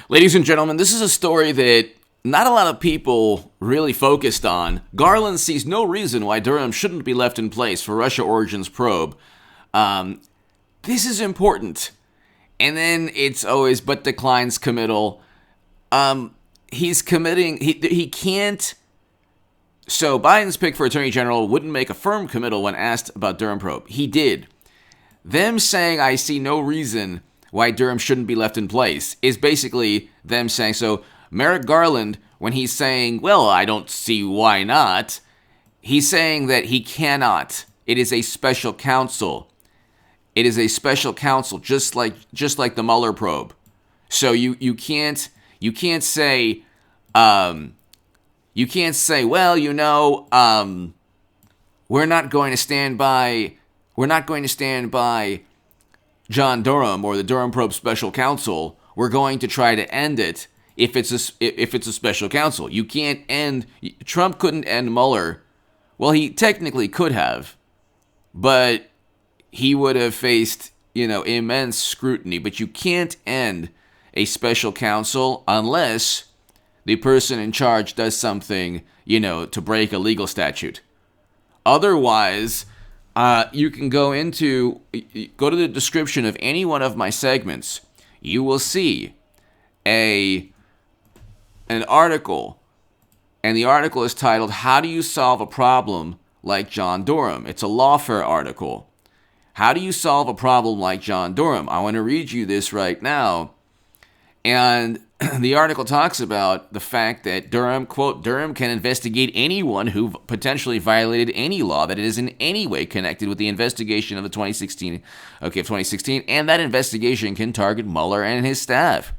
Ladies and gentlemen, this is a story that not a lot of people really focused on. Garland sees no reason why Durham shouldn't be left in place for Russia Origins probe. This is important. And then it's always, but declines committal. He's committing, he can't. So Biden's pick for Attorney General wouldn't make a firm committal when asked about Durham probe. He did. Them saying, I see no reason why Durham shouldn't be left in place is basically them saying, so Merrick Garland, when he's saying, well, I don't see why not, he's saying that he cannot. It is a special counsel. It is a special counsel, just like the Mueller probe. So you can't say, well, we're not going to stand by John Durham or the Durham probe special counsel. We're going to try to end it if it's a special counsel. You can't end. Trump couldn't end Mueller. Well, he technically could have, but he would have faced, immense scrutiny. But you can't end a special counsel unless the person in charge does something, to break a legal statute. Otherwise, you can go to the description of any one of my segments. You will see an article, and the article is titled, How Do You Solve a Problem Like John Durham? It's a lawfare article. How do you solve a problem like John Durham? I want to read you this right now. And the article talks about the fact that Durham, quote, Durham can investigate anyone who potentially violated any law that is in any way connected with the investigation of 2016, and that investigation can target Mueller and his staff.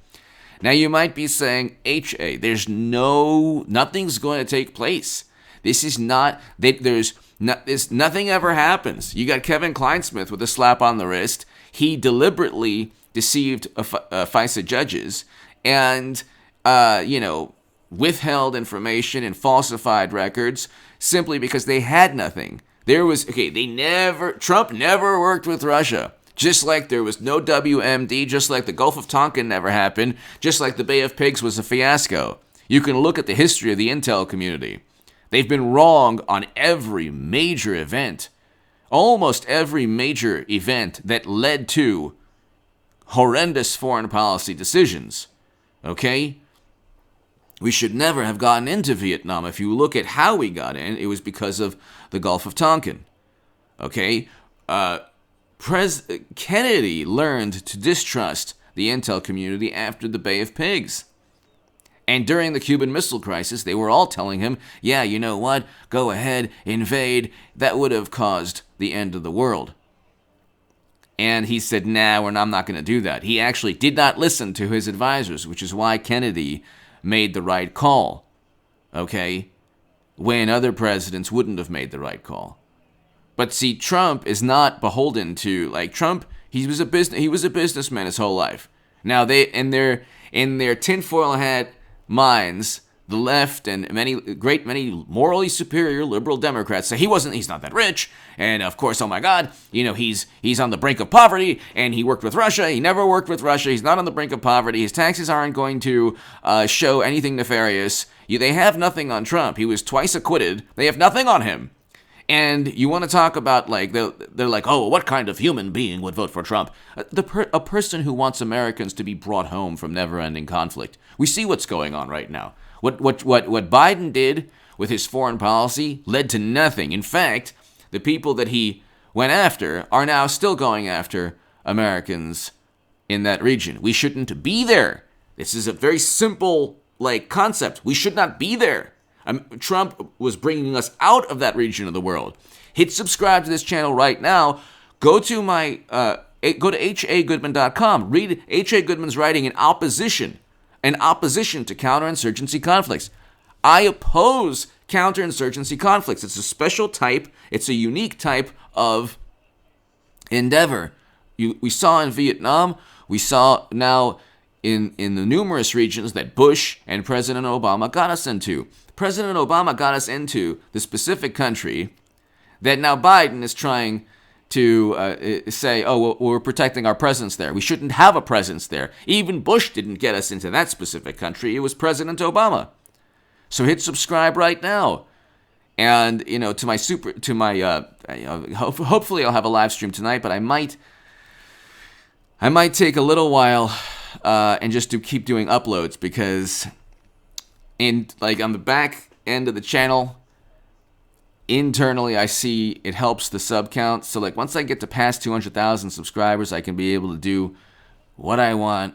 Now you might be saying, nothing's going to take place. This is not, nothing ever happens. You got Kevin Kleinsmith with a slap on the wrist. He deliberately deceived FISA judges and, withheld information and falsified records simply because they had nothing. Trump never worked with Russia. Just like there was no WMD, just like the Gulf of Tonkin never happened, just like the Bay of Pigs was a fiasco. You can look at the history of the intel community. They've been wrong on every major event. Almost every major event that led to horrendous foreign policy decisions. Okay? We should never have gotten into Vietnam. If you look at how we got in, it was because of the Gulf of Tonkin. Okay? Kennedy learned to distrust the intel community after the Bay of Pigs. And during the Cuban Missile Crisis, they were all telling him, yeah, you know what? Go ahead, invade. That would have caused the end of the world. And he said, nah, I'm not going to do that. He actually did not listen to his advisors, which is why Kennedy made the right call, okay, when other presidents wouldn't have made the right call. But see, Trump is not beholden to, Trump, he was a businessman his whole life. Now, they in their tinfoil hat minds, the left and many morally superior liberal Democrats say he's not that rich, and of course, oh my God, he's on the brink of poverty, and he worked with Russia. He never worked with Russia. He's not on the brink of poverty. His taxes aren't going to show anything nefarious. They have nothing on Trump. He was twice acquitted. They have nothing on him. And you want to talk about, they're like, oh, what kind of human being would vote for Trump? A person who wants Americans to be brought home from never-ending conflict. We see what's going on right now. What Biden did with his foreign policy led to nothing. In fact, the people that he went after are now still going after Americans in that region. We shouldn't be there. This is a very simple, concept. We should not be there. Trump was bringing us out of that region of the world. Hit subscribe to this channel right now. Go to go to hagoodman.com. Read H.A. Goodman's writing in opposition to counterinsurgency conflicts. I oppose counterinsurgency conflicts. It's a special type. It's a unique type of endeavor. We saw in Vietnam. We saw now in the numerous regions that Bush and President Obama got us into. President Obama got us into the specific country that now Biden is trying say, oh, well, we're protecting our presence there. We shouldn't have a presence there. Even Bush didn't get us into that specific country. It was President Obama. So hit subscribe right now. And, hopefully I'll have a live stream tonight, but I might take a little while and just keep doing uploads, because on the back end of the channel, internally, I see it helps the sub count. So once I get to past 200,000 subscribers, I can be able to do what I want,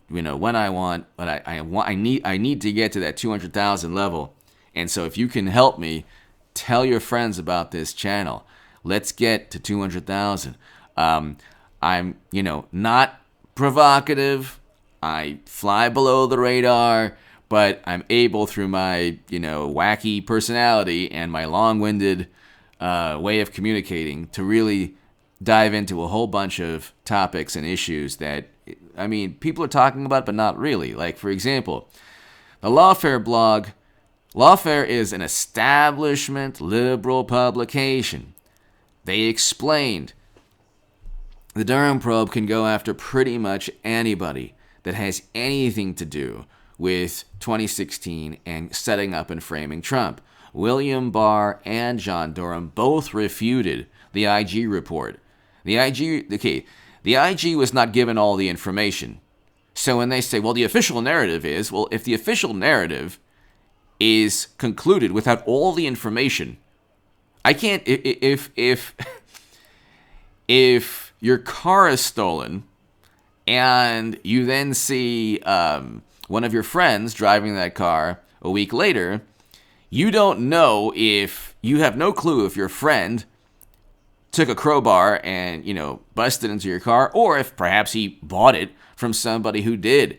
when I want. But I need to get to that 200,000 level. And so if you can help me, tell your friends about this channel. Let's get to 200,000. I'm not provocative. I fly below the radar. But I'm able, through my, wacky personality and my long-winded way of communicating, to really dive into a whole bunch of topics and issues that, people are talking about, but not really. Like, for example, the Lawfare blog. Lawfare is an establishment liberal publication. They explained the Durham probe can go after pretty much anybody that has anything to do with 2016 and setting up and framing Trump. William Barr and John Durham both refuted the IG report. The IG was not given all the information. So when they say, well, the official narrative is, well, if the official narrative is concluded without all the information, I can't, if your car is stolen and you then see one of your friends driving that car a week later, you don't know, if you have no clue if your friend took a crowbar and, busted into your car, or if perhaps he bought it from somebody who did.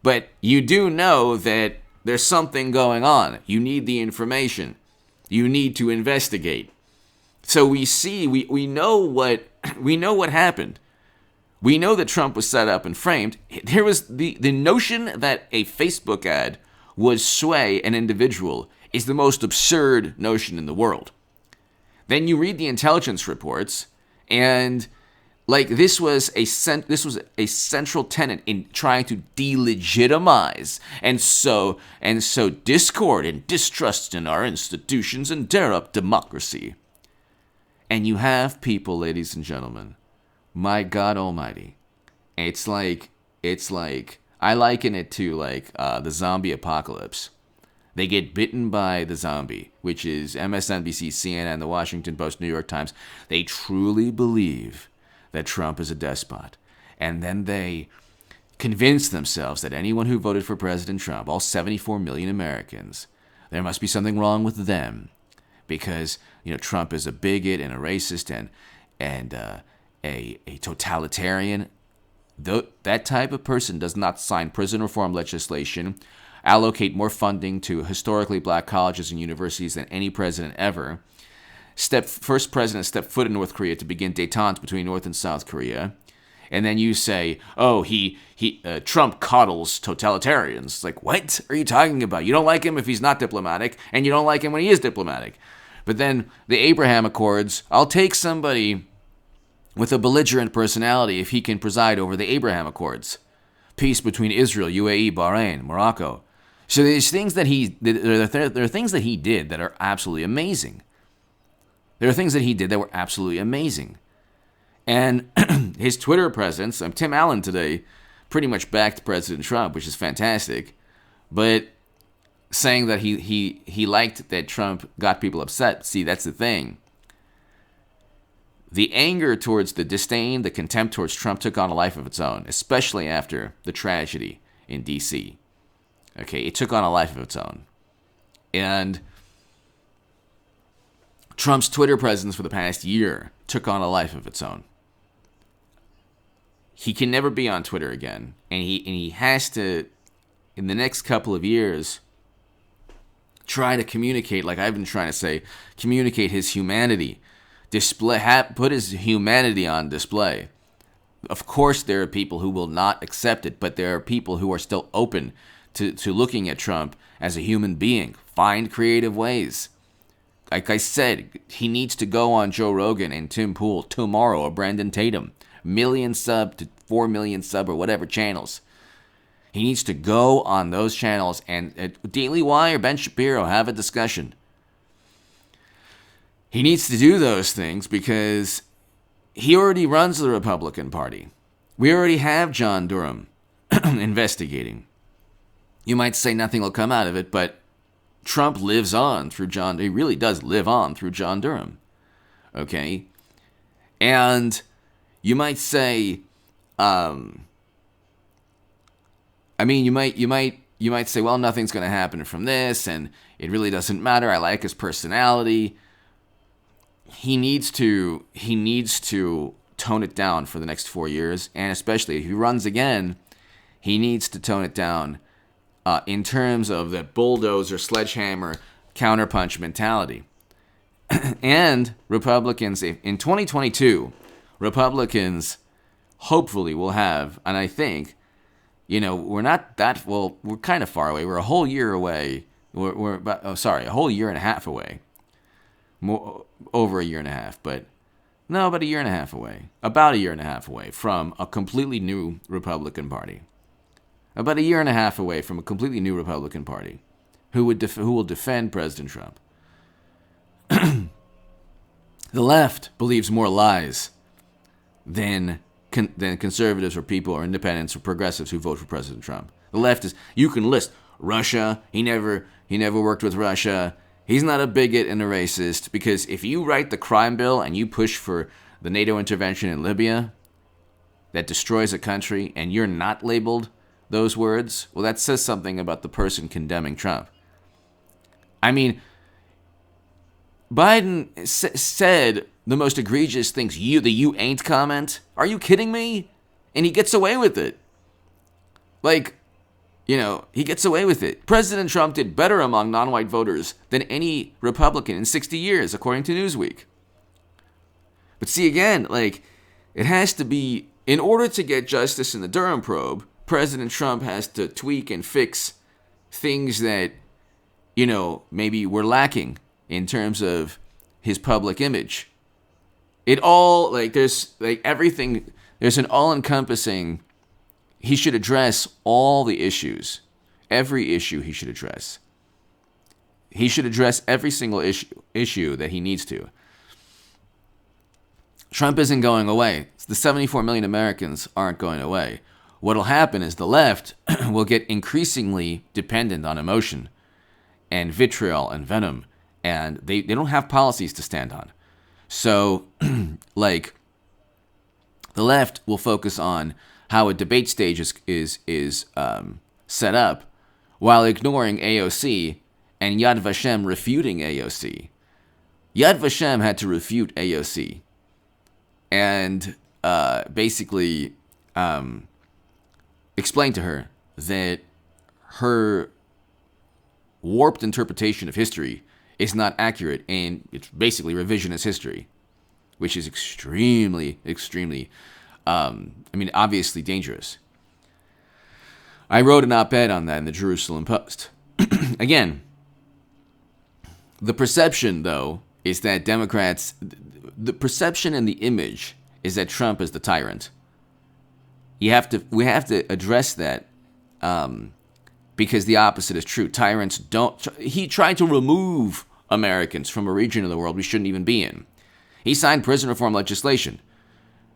But you do know that there's something going on. You need the information. You need to investigate. So we know what happened. We know that Trump was set up and framed. There was the notion that a Facebook ad would sway an individual is the most absurd notion in the world. Then you read the intelligence reports, and this was a central tenet in trying to delegitimize and sow discord and distrust in our institutions and tear up democracy. And you have people, ladies and gentlemen, my God Almighty, it's like I liken it to the zombie apocalypse. They get bitten by the zombie, which is MSNBC, CNN, the Washington Post, New York Times. They truly believe that Trump is a despot. And then they convince themselves that anyone who voted for President Trump, all 74 million Americans, there must be something wrong with them, because Trump is a bigot and a racist and a totalitarian. That type of person does not sign prison reform legislation, allocate more funding to historically black colleges and universities than any president ever, first president stepped foot in North Korea to begin détente between North and South Korea, and then you say, oh, Trump coddles totalitarians. It's like, what are you talking about? You don't like him if he's not diplomatic, and you don't like him when he is diplomatic. But then the Abraham Accords, I'll take somebody with a belligerent personality if he can preside over the Abraham Accords. Peace between Israel, UAE, Bahrain, Morocco. So there's things that there are things that he did that are absolutely amazing. There are things that he did that were absolutely amazing. And his Twitter presence, Tim Allen today pretty much backed President Trump, which is fantastic, but saying that he liked that Trump got people upset. See, that's the thing. The anger towards the disdain, the contempt towards Trump took on a life of its own, especially after the tragedy in D.C. Okay, it took on a life of its own. And Trump's Twitter presence for the past year took on a life of its own. He can never be on Twitter again, and he has to, in the next couple of years, try to communicate, like I've been trying to say, communicate his humanity. Put his humanity on display. Of course, there are people who will not accept it, but there are people who are still open to looking at Trump as a human being. Find creative ways. like I said, he needs to go on Joe Rogan and Tim Pool tomorrow, or Brandon Tatum, million sub to 4 million sub or whatever channels. He needs to go on those channels and Daily Wire, Ben Shapiro, have a discussion. He needs to do those things because he already runs the Republican Party. We already have John Durham investigating. You might say nothing will come out of it, but Trump lives on through John. He really does live on through John Durham. Okay? And you might say, you might say, well, nothing's going to happen from this, and it really doesn't matter. I like his personality. He needs to tone it down for the next 4 years, and especially if he runs again, he needs to tone it down in terms of that bulldozer, sledgehammer, counterpunch mentality. And Republicans, in 2022, Republicans hopefully will have, and I think, we're not that, well, we're kind of far away. We're a whole year away. We're about, a whole year and a half away. Over a year and a half, but no, about a year and a half away. About a year and a half away from a completely new Republican Party. About a year and a half away from a completely new Republican Party who will defend President Trump. The left believes more lies than conservatives or people or independents or progressives who vote for President Trump. The left is, you can list Russia. He never worked with Russia. He's not a bigot and a racist, because if you write the crime bill and you push for the NATO intervention in Libya that destroys a country and you're not labeled those words, well, that says something about the person condemning Trump. I mean, Biden said the most egregious things, the "you ain't" comment. Are you kidding me? And he gets away with it. Like, he gets away with it. President Trump did better among non-white voters than any Republican in 60 years, according to Newsweek. But see, again, it has to be, in order to get justice in the Durham probe, President Trump has to tweak and fix things that, maybe were lacking in terms of his public image. It all, there's, everything, there's an all-encompassing. He should address all the issues. Every issue he should address. He should address every single issue that he needs to. Trump isn't going away. The 74 million Americans aren't going away. What'll happen is the left will get increasingly dependent on emotion and vitriol and venom, and they don't have policies to stand on. So, the left will focus on how a debate stage is set up, while ignoring AOC and Yad Vashem refuting AOC. Yad Vashem had to refute AOC and basically explain to her that her warped interpretation of history is not accurate, and it's basically revisionist history, which is extremely, extremely obviously dangerous. I wrote an op-ed on that in the Jerusalem Post. Again, the perception, though, is that Democrats, the perception and the image is that Trump is the tyrant. We have to address that because the opposite is true. Tyrants don't. He tried to remove Americans from a region of the world we shouldn't even be in. He signed prison reform legislation.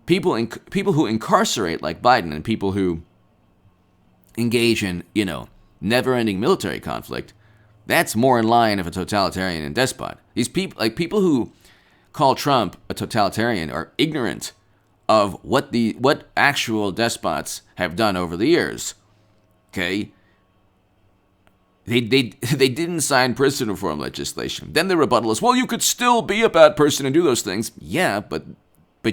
People who incarcerate like Biden and people who engage in, never-ending military conflict, that's more in line of a totalitarian and despot. These people who call Trump a totalitarian are ignorant of what actual despots have done over the years. Okay? They didn't sign prison reform legislation. Then the rebuttal is, well, you could still be a bad person and do those things. Yeah, but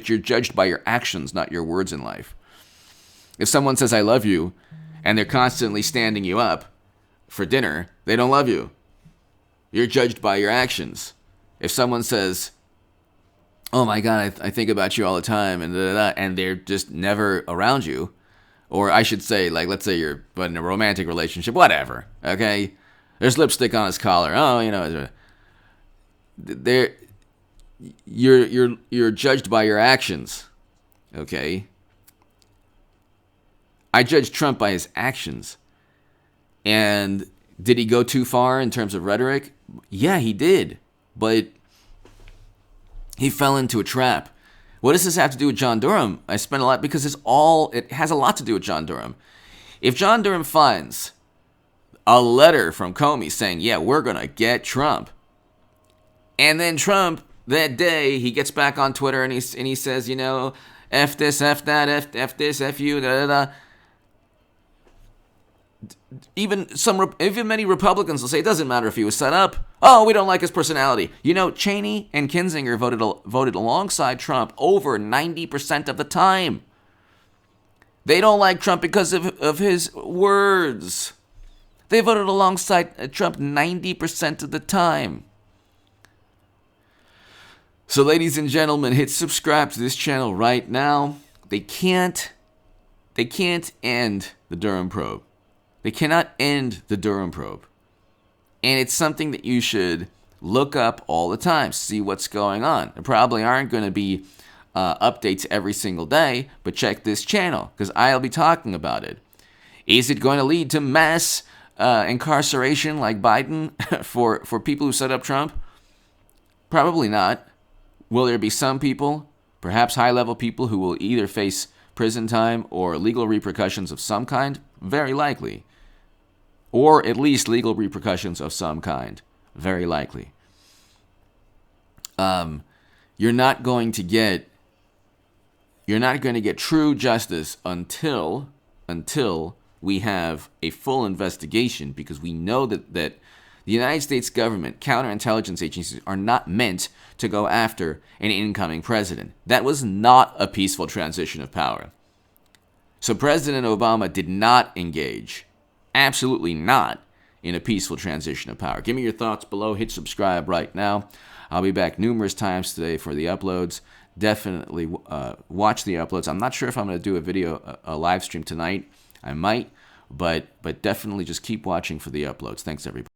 you're judged by your actions, not your words in life. If someone says, I love you, and they're constantly standing you up for dinner, they don't love you. You're judged by your actions. If someone says, oh my God, I think about you all the time, and they're just never around you, or I should say, let's say you're in a romantic relationship, whatever, okay? There's lipstick on his collar. Oh, there you're judged by your actions. Okay? I judge Trump by his actions. And did he go too far in terms of rhetoric? Yeah, he did. But he fell into a trap. What does this have to do with John Durham? I spent a lot because it has a lot to do with John Durham. If John Durham finds a letter from Comey saying, yeah, we're going to get Trump, and then Trump, that day, he gets back on Twitter and he says, you know, F this, F that, F this, F you, da da da. Even many Republicans will say it doesn't matter if he was set up. Oh, we don't like his personality. You know, Cheney and Kinzinger voted alongside Trump over 90% of the time. They don't like Trump because of his words. They voted alongside Trump 90% of the time. So, ladies and gentlemen, hit subscribe to this channel right now. They can't end the Durham probe. They cannot end the Durham probe. And it's something that you should look up all the time, see what's going on. There probably aren't going to be updates every single day, but check this channel because I'll be talking about it. Is it going to lead to mass incarceration like Biden for people who set up Trump? Probably not. Will there be some people, perhaps high-level people, who will either face prison time or legal repercussions of some kind? Very likely. Or at least legal repercussions of some kind. Very likely. You're not going to get true justice until we have a full investigation, because we know that the United States government, counterintelligence agencies, are not meant to go after an incoming president. That was not a peaceful transition of power. So President Obama did not engage, absolutely not, in a peaceful transition of power. Give me your thoughts below. Hit subscribe right now. I'll be back numerous times today for the uploads. Definitely watch the uploads. I'm not sure if I'm going to do a live stream tonight. I might, but definitely just keep watching for the uploads. Thanks, everybody.